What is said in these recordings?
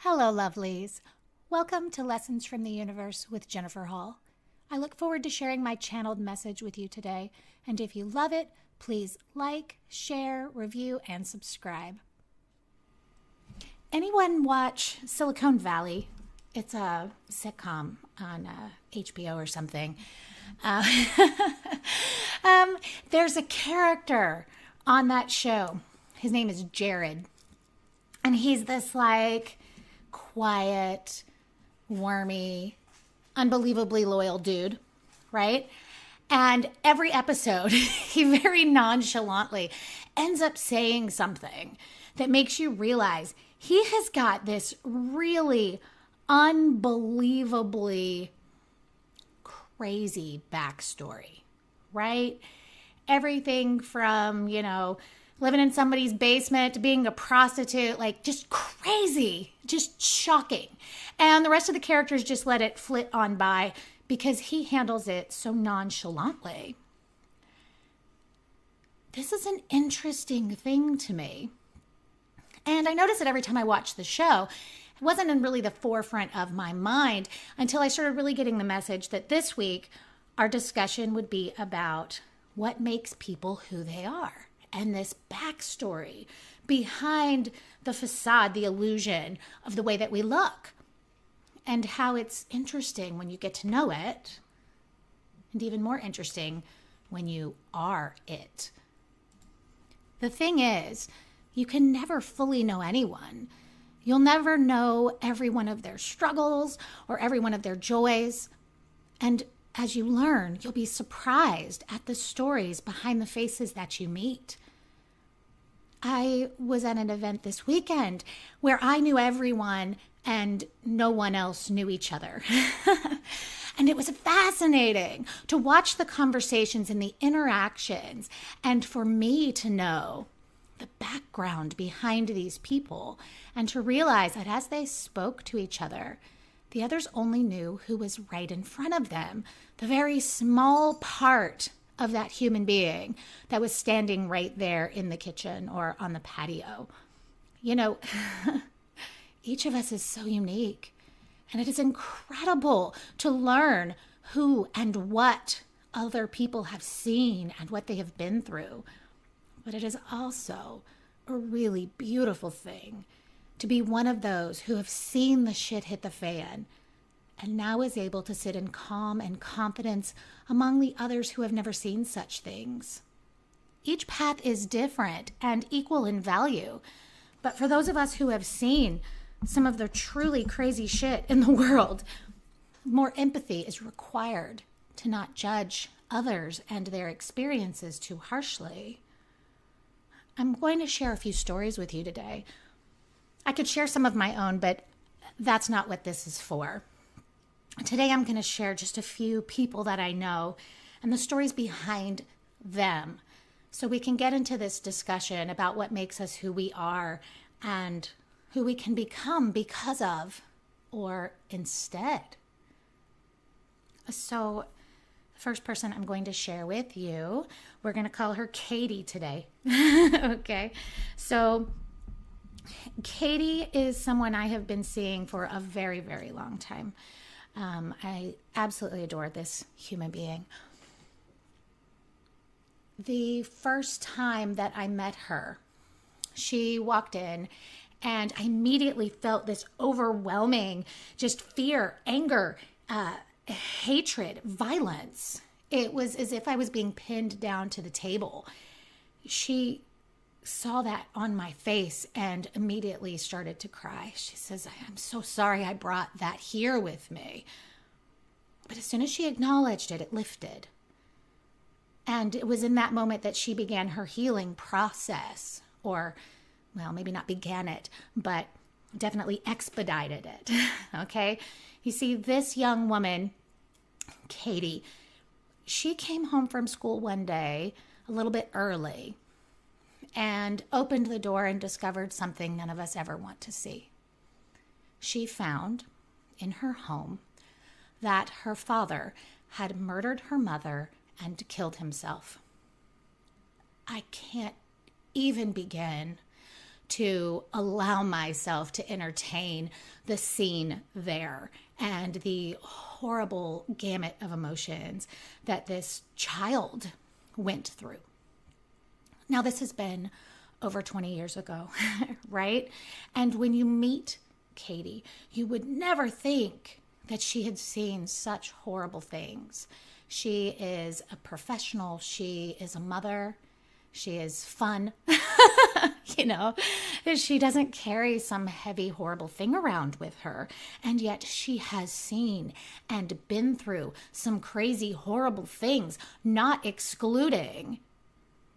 Hello, lovelies. Welcome to Lessons from the Universe with Jennifer Hall. I look forward to sharing my channeled message with you today, and if you love it, please like, share, review, and subscribe. Anyone watch Silicon Valley? It's a sitcom on HBO or something. There's a character on that show. His name is Jared. And he's this quiet, wormy, unbelievably loyal dude, right? And every episode, he very nonchalantly ends up saying something that makes you realize he has got this really unbelievably crazy backstory, right? Everything from, living in somebody's basement to being a prostitute, just crazy, just shocking. And the rest of the characters just let it flit on by because he handles it so nonchalantly. This is an interesting thing to me. And I notice it every time I watch the show. It wasn't in really the forefront of my mind until I started really getting the message that this week our discussion would be about what makes people who they are. And this backstory behind the facade, the illusion of the way that we look, and how it's interesting when you get to know it, and even more interesting when you are it. The thing is, you can never fully know anyone. You'll never know every one of their struggles or every one of their joys. And as you learn, you'll be surprised at the stories behind the faces that you meet. I was at an event this weekend where I knew everyone and no one else knew each other. And it was fascinating to watch the conversations and the interactions, and for me to know the background behind these people and to realize that as they spoke to each other, the others only knew who was right in front of them, the very small part of that human being that was standing right there in the kitchen or on the patio. Each of us is so unique, and it is incredible to learn who and what other people have seen and what they have been through. But it is also a really beautiful thing to be one of those who have seen the shit hit the fan and now is able to sit in calm and confidence among the others who have never seen such things. Each path is different and equal in value, but for those of us who have seen some of the truly crazy shit in the world, more empathy is required to not judge others and their experiences too harshly. I'm going to share a few stories with you today. I could share some of my own, but that's not what this is for. Today, I'm going to share just a few people that I know and the stories behind them so we can get into this discussion about what makes us who we are and who we can become because of or instead. So, the first person I'm going to share with you, we're going to call her Katie today. Okay, so Katie is someone I have been seeing for a very, very long time. I absolutely adore this human being. The first time that I met her, she walked in and I immediately felt this overwhelming just fear, anger, hatred, violence. It was as if I was being pinned down to the table. She saw that on my face and immediately started to cry. She says, "I'm so sorry I brought that here with me." But as soon as she acknowledged it, it lifted. And it was in that moment that she began her healing process, or, well, maybe not began it, but definitely expedited it. Okay? You see, this young woman, Katie, she came home from school one day a little bit early and opened the door and discovered something none of us ever want to see. She found in her home that her father had murdered her mother and killed himself. I can't even begin to allow myself to entertain the scene there and the horrible gamut of emotions that this child went through. Now, this has been over 20 years ago, right? And when you meet Katie, you would never think that she had seen such horrible things. She is a professional. She is a mother. She is fun. She doesn't carry some heavy, horrible thing around with her. And yet she has seen and been through some crazy, horrible things, not excluding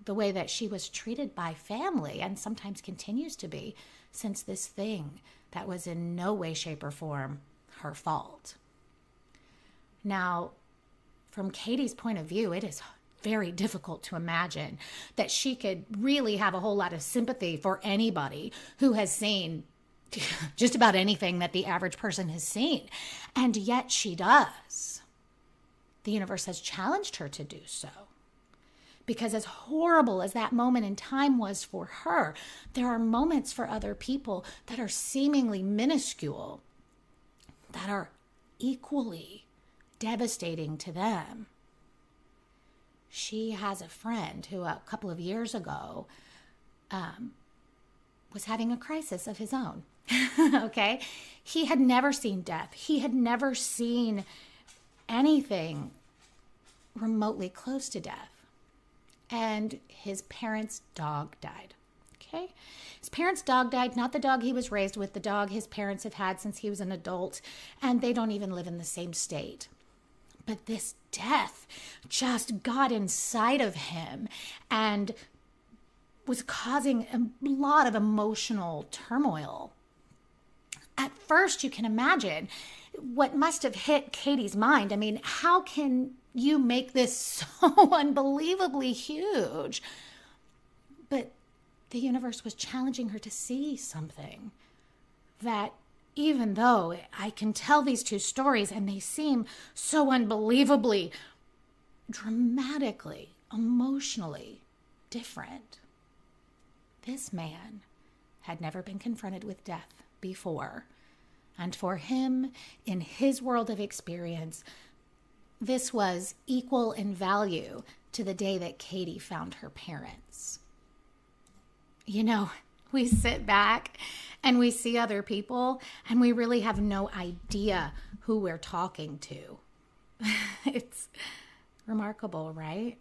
the way that she was treated by family and sometimes continues to be since this thing that was in no way, shape, or form her fault. Now, from Katie's point of view, it is very difficult to imagine that she could really have a whole lot of sympathy for anybody who has seen just about anything that the average person has seen. And yet she does. The universe has challenged her to do so. Because as horrible as that moment in time was for her, there are moments for other people that are seemingly minuscule, that are equally devastating to them. She has a friend who a couple of years ago was having a crisis of his own. Okay? He had never seen death. He had never seen anything remotely close to death. And his parents' dog died. Okay? His parents' dog died, not the dog he was raised with, the dog his parents have had since he was an adult, and they don't even live in the same state. But this death just got inside of him and was causing a lot of emotional turmoil. At first, you can imagine what must have hit Katie's mind. I mean, how can you make this so unbelievably huge? But the universe was challenging her to see something that, even though I can tell these two stories and they seem so unbelievably, dramatically, emotionally different, this man had never been confronted with death before. And for him, in his world of experience, this was equal in value to the day that Katie found her parents. We sit back and we see other people and we really have no idea who we're talking to. It's remarkable, right?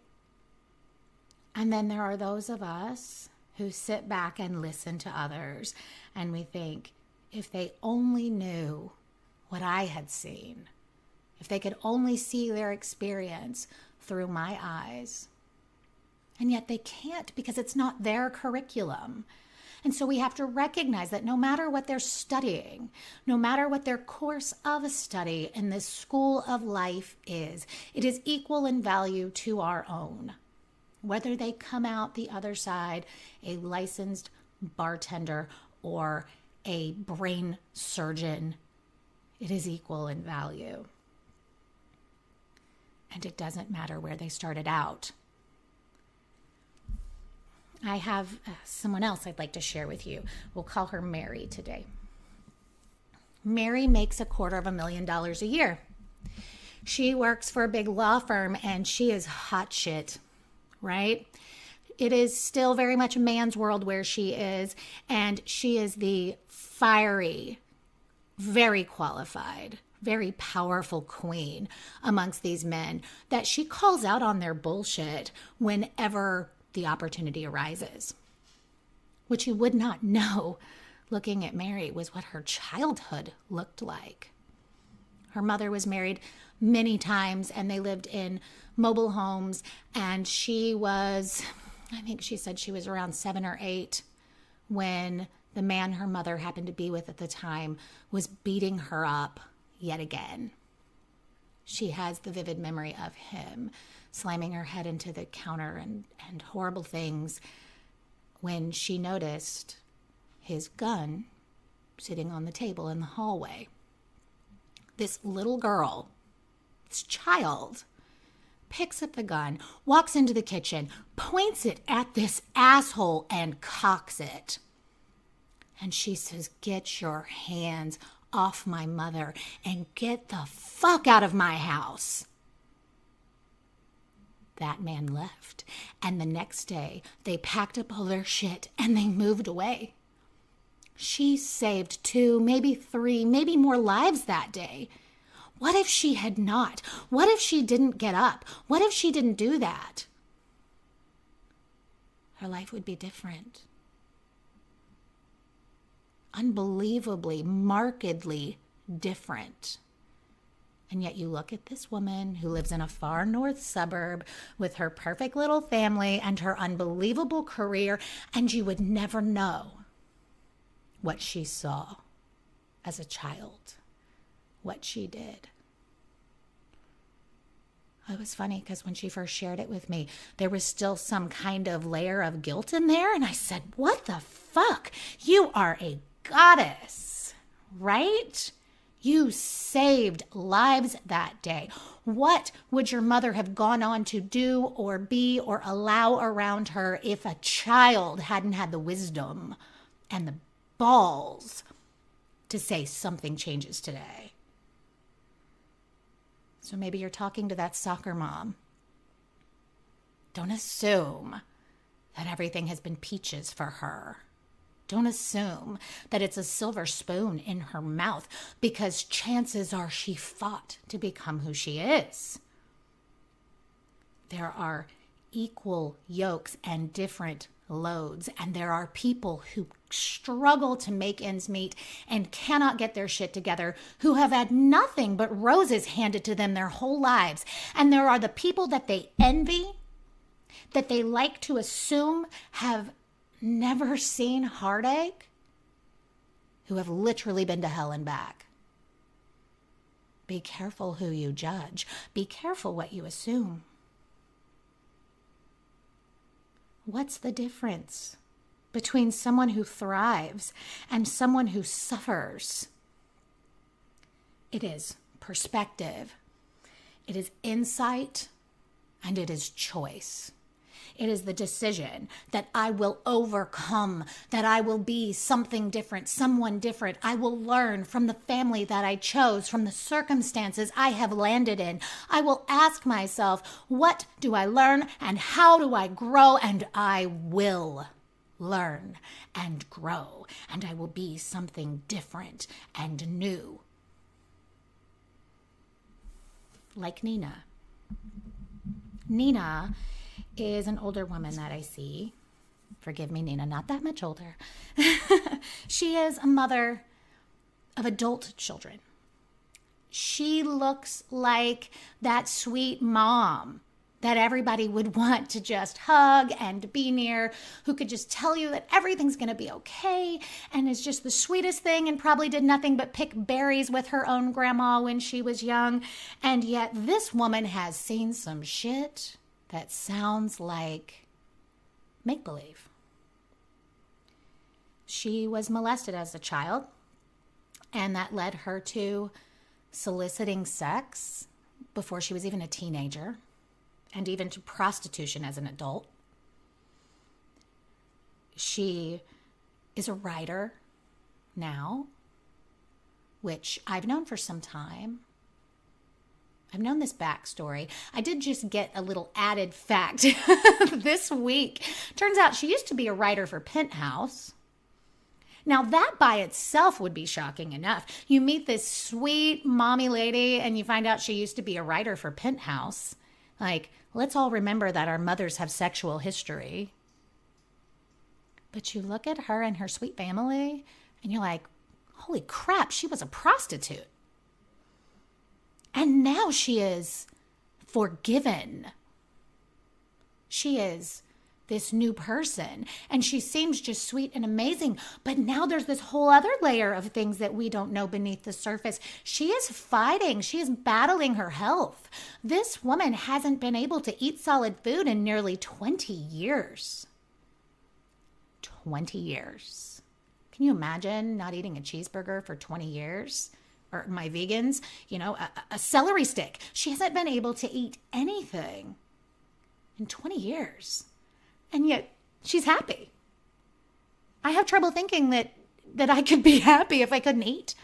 And then there are those of us who sit back and listen to others and we think, if they only knew what I had seen, if they could only see their experience through my eyes. And yet they can't, because it's not their curriculum. And so we have to recognize that no matter what they're studying, no matter what their course of study in this school of life is, it is equal in value to our own. Whether they come out the other side a licensed bartender or a brain surgeon, it is equal in value. And it doesn't matter where they started out. I have someone else I'd like to share with you. We'll call her Mary today. Mary makes $250,000 a year. She works for a big law firm and she is hot shit, right? It is still very much a man's world where she is, and she is the fiery, very qualified, very powerful queen amongst these men that she calls out on their bullshit whenever the opportunity arises. What you would not know looking at Mary was what her childhood looked like. Her mother was married many times and they lived in mobile homes, and she was, I think she said she was around 7 or 8 when the man her mother happened to be with at the time was beating her up yet again. She has the vivid memory of him slamming her head into the counter and horrible things when she noticed his gun sitting on the table in the hallway. This little girl, this child, picks up the gun, walks into the kitchen, points it at this asshole and cocks it. And she says, "Get your hands off my mother and get the fuck out of my house." That man left. And the next day, they packed up all their shit and they moved away. She saved 2, maybe 3, maybe more lives that day. What if she had not? What if she didn't get up? What if she didn't do that? Her life would be different. Unbelievably, markedly different. And yet you look at this woman who lives in a far north suburb with her perfect little family and her unbelievable career, and you would never know what she saw as a child, what she did. It was funny because when she first shared it with me, there was still some kind of layer of guilt in there. And I said, "What the fuck? You are a goddess, right? You saved lives that day. What would your mother have gone on to do or be or allow around her if a child hadn't had the wisdom and the balls to say something changes today?" So maybe you're talking to that soccer mom. Don't assume that everything has been peaches for her. Don't assume that it's a silver spoon in her mouth, because chances are she fought to become who she is. There are equal yokes and different loads, and there are people who struggle to make ends meet and cannot get their shit together, who have had nothing but roses handed to them their whole lives. And there are the people that they envy, that they like to assume have never seen heartache, who have literally been to hell and back. Be careful who you judge. Be careful what you assume. What's the difference between someone who thrives and someone who suffers? It is perspective, it is insight, and it is choice. It is the decision that I will overcome, that I will be something different, someone different. I will learn from the family that I chose, from the circumstances I have landed in. I will ask myself, what do I learn and how do I grow? And I will learn and grow, and I will be something different and new. Like Nina. Nina is an older woman that I see. Forgive me, Nina, not that much older. She is a mother of adult children. She looks like that sweet mom that everybody would want to just hug and be near, who could just tell you that everything's going to be okay and is just the sweetest thing and probably did nothing but pick berries with her own grandma when she was young. And yet this woman has seen some shit that sounds like make-believe. She was molested as a child, and that led her to soliciting sex before she was even a teenager, and even to prostitution as an adult. She is a writer now, which I've known for some time. I've known this backstory. I did just get a little added fact this week. Turns out she used to be a writer for Penthouse. Now that by itself would be shocking enough. You meet this sweet mommy lady and you find out she used to be a writer for Penthouse. Like, let's all remember that our mothers have sexual history. But you look at her and her sweet family and you're like, holy crap, she was a prostitute. And now she is forgiven. She is this new person, and she seems just sweet and amazing. But now there's this whole other layer of things that we don't know beneath the surface. She is fighting. She is battling her health. This woman hasn't been able to eat solid food in nearly 20 years. 20 years. Can you imagine not eating a cheeseburger for 20 years? Or my vegans, a celery stick. She hasn't been able to eat anything in 20 years. And yet she's happy. I have trouble thinking that that I could be happy if I couldn't eat.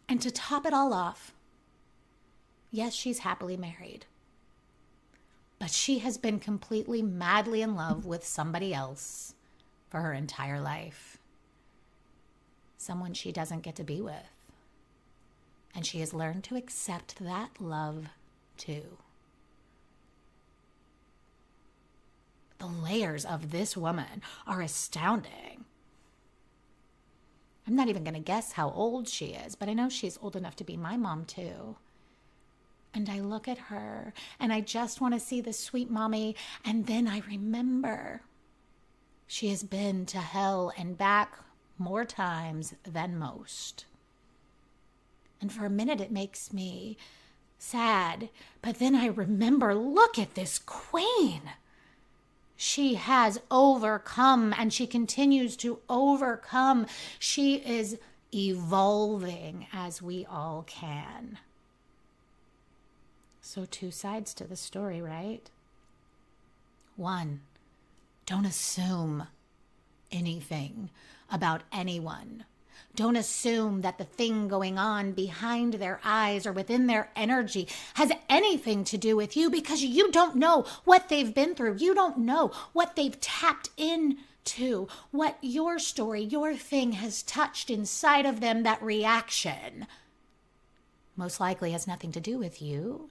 And to top it all off, yes, she's happily married, but she has been completely madly in love with somebody else for her entire life. Someone she doesn't get to be with. And she has learned to accept that love too. The layers of this woman are astounding. I'm not even going to guess how old she is, but I know she's old enough to be my mom too. And I look at her and I just want to see the sweet mommy. And then I remember she has been to hell and back more times than most. And for a minute it makes me sad. But then I remember, look at this queen. She has overcome and she continues to overcome. She is evolving as we all can. So 2 sides to the story, right? 1, don't assume anything about anyone. Don't assume that the thing going on behind their eyes or within their energy has anything to do with you, because you don't know what they've been through. You don't know what they've tapped into, what your story, your thing has touched inside of them. That reaction most likely has nothing to do with you.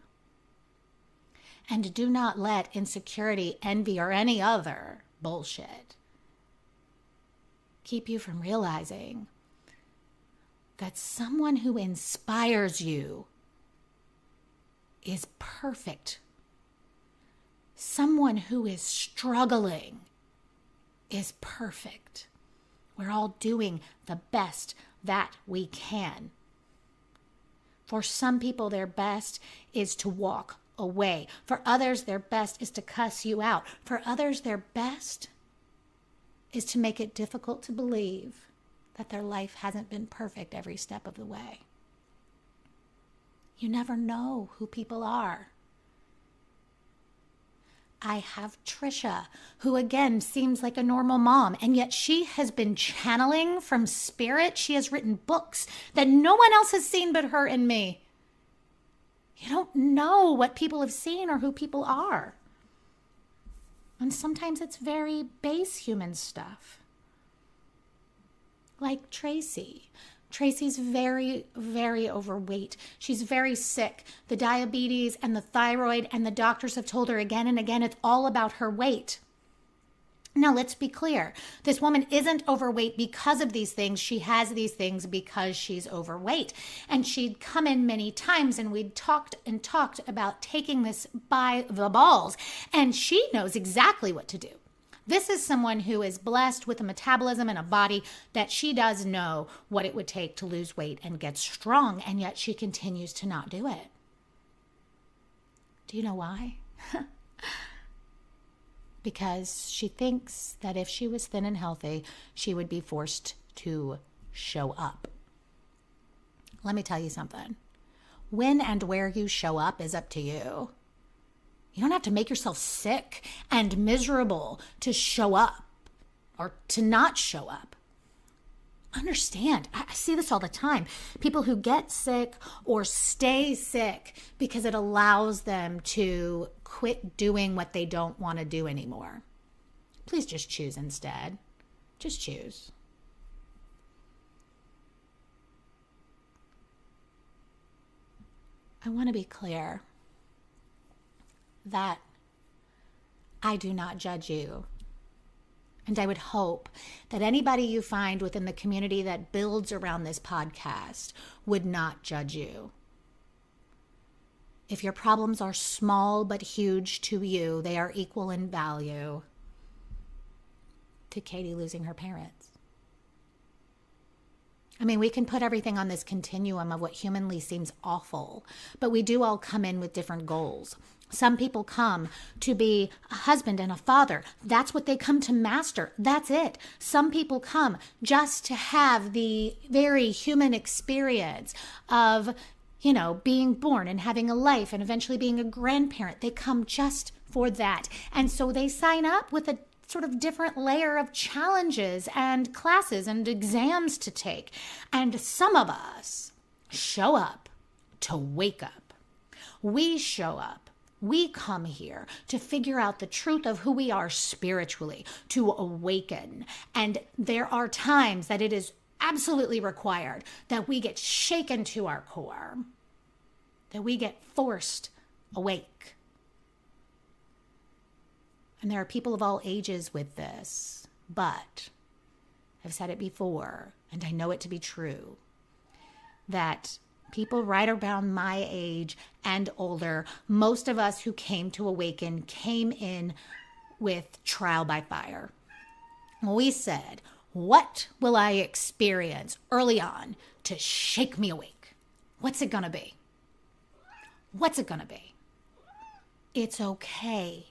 And do not let insecurity, envy, or any other bullshit keep you from realizing that someone who inspires you is perfect. Someone who is struggling is perfect. We're all doing the best that we can. For some people, their best is to walk away. For others, their best is to cuss you out. For others, their best is to make it difficult to believe that their life hasn't been perfect every step of the way. You never know who people are. I have Trisha, who again seems like a normal mom, and yet she has been channeling from spirit. She has written books that no one else has seen but her and me. You don't know what people have seen or who people are. And sometimes it's very base human stuff. Like Tracy. Tracy's very, very overweight. She's very sick. The diabetes and the thyroid, and the doctors have told her again and again it's all about her weight. Now, let's be clear. This woman isn't overweight because of these things. She has these things because she's overweight. And she'd come in many times and we'd talked about taking this by the balls. And she knows exactly what to do. This is someone who is blessed with a metabolism and a body that she does know what it would take to lose weight and get strong, and yet she continues to not do it. Do you know why? Because she thinks that if she was thin and healthy, she would be forced to show up. Let me tell you something. When and where you show up is up to you. You don't have to make yourself sick and miserable to show up or to not show up. Understand, I see this all the time. People who get sick or stay sick because it allows them to quit doing what they don't want to do anymore. Please just choose instead. Just choose. I want to be clear that I do not judge you. And I would hope that anybody you find within the community that builds around this podcast would not judge you. If your problems are small but huge to you, they are equal in value to Katie losing her parents. I mean, we can put everything on this continuum of what humanly seems awful, but we do all come in with different goals. Some people come to be a husband and a father. That's what they come to master. That's it. Some people come just to have the very human experience of, being born and having a life and eventually being a grandparent. They come just for that. And so they sign up with a sort of different layer of challenges and classes and exams to take. And some of us show up to wake up. We show up. We come here to figure out the truth of who we are spiritually, to awaken. And there are times that it is absolutely required that we get shaken to our core, that we get forced awake. And there are people of all ages with this, but I've said it before, and I know it to be true, that people right around my age and older, most of us who came to awaken came in with trial by fire. We said, what will I experience early on to shake me awake? What's it gonna be? What's it gonna be? It's okay.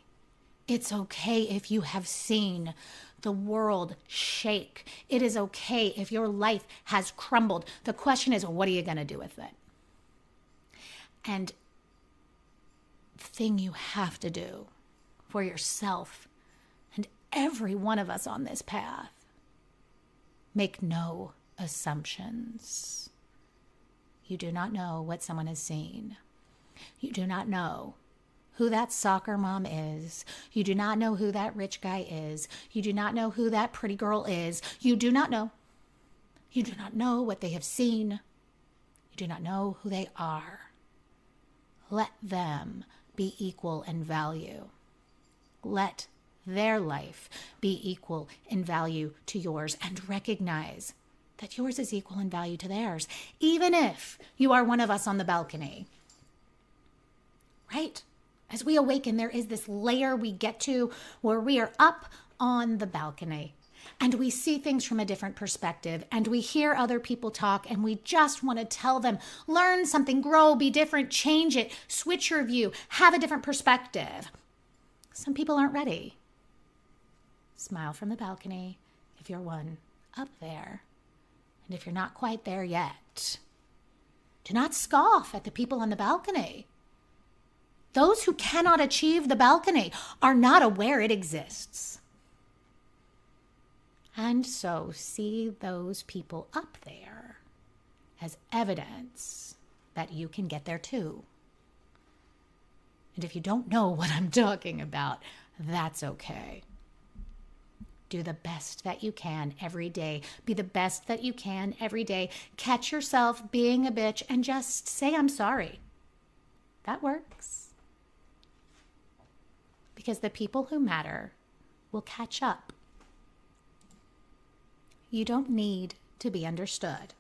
It's okay if you have seen the world shake. It is okay if your life has crumbled. The question is, what are you going to do with it? And the thing you have to do for yourself and every one of us on this path, make no assumptions. You do not know what someone has seen. You do not know who that soccer mom is. You do not know who that rich guy is. You do not know who that pretty girl is. You do not know. You do not know what they have seen. You do not know who they are. Let them be equal in value. Let their life be equal in value to yours, and recognize that yours is equal in value to theirs, even if you are one of us on the balcony. Right? As we awaken, there is this layer we get to where we are up on the balcony and we see things from a different perspective, and we hear other people talk, and we just want to tell them, learn something, grow, be different, change it, switch your view, have a different perspective. Some people aren't ready. Smile from the balcony if you're one up there. And if you're not quite there yet, do not scoff at the people on the balcony. Those who cannot achieve the balcony are not aware it exists. And so see those people up there as evidence that you can get there too. And if you don't know what I'm talking about, that's okay. Do the best that you can every day. Be the best that you can every day. Catch yourself being a bitch and just say, I'm sorry. That works. Because the people who matter will catch up. You don't need to be understood.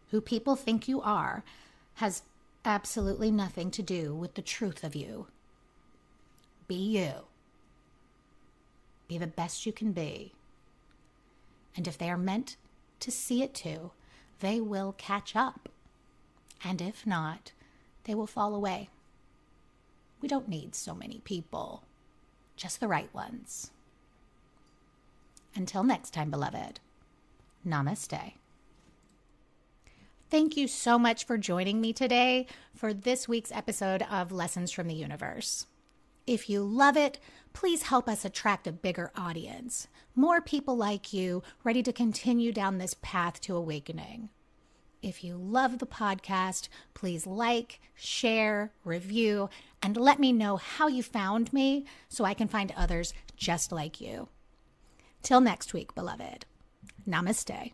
Who people think you are has absolutely nothing to do with the truth of you. Be you. Be the best you can be. And if they are meant to see it too, they will catch up. And if not, they will fall away. We don't need so many people, just the right ones. Until next time, beloved, namaste. Thank you so much for joining me today for this week's episode of Lessons from the Universe. If you love it, please help us attract a bigger audience, more people like you ready to continue down this path to awakening. If you love the podcast, please like, share, review, and let me know how you found me so I can find others just like you. Till next week, beloved. Namaste.